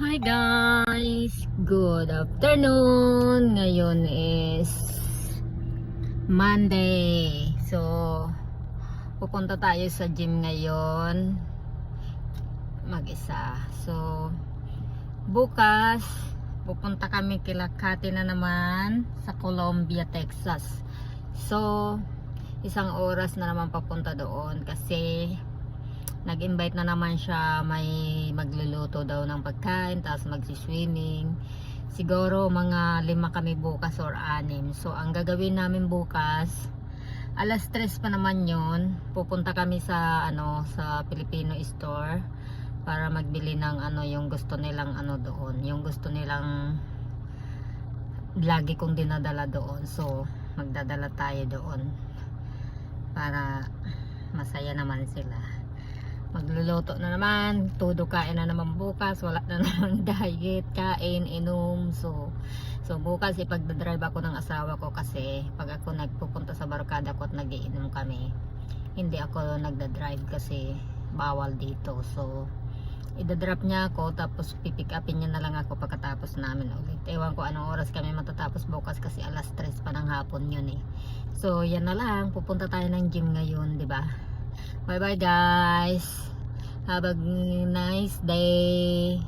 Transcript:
Hi guys! Good afternoon! Ngayon is Monday. So, pupunta tayo sa gym ngayon. Mag-isa. So, bukas, pupunta kami kila Kati na naman sa Columbia, Texas. So, isang oras na naman papunta doon kasi nag-invite na naman siya, may magluluto daw ng pagkain, tapos magsiswimming. Siguro mga 5 kami bukas or 6. So ang gagawin namin bukas, alas 3 pa naman yon, pupunta kami sa sa Filipino store para magbili ng yung gusto nilang doon, yung gusto nilang lagi kong dinadala doon. So magdadala tayo doon para masaya naman sila. Magluluto na naman, todo kain na naman bukas, wala na naman diet, kain, inom. So bukas ipagdadrive ako ng asawa ko kasi pag ako nagpupunta sa barkada ko at nagiinom kami, hindi ako nagdadrive kasi bawal dito. So idadrop niya ako, tapos pipick upin niya na lang ako pagkatapos namin ulit. Ewan ko anong oras kami matatapos bukas kasi alas 3 pa ng hapon yun eh. So yan na lang, pupunta tayo ng gym ngayon, di ba? Bye bye guys, have a nice day.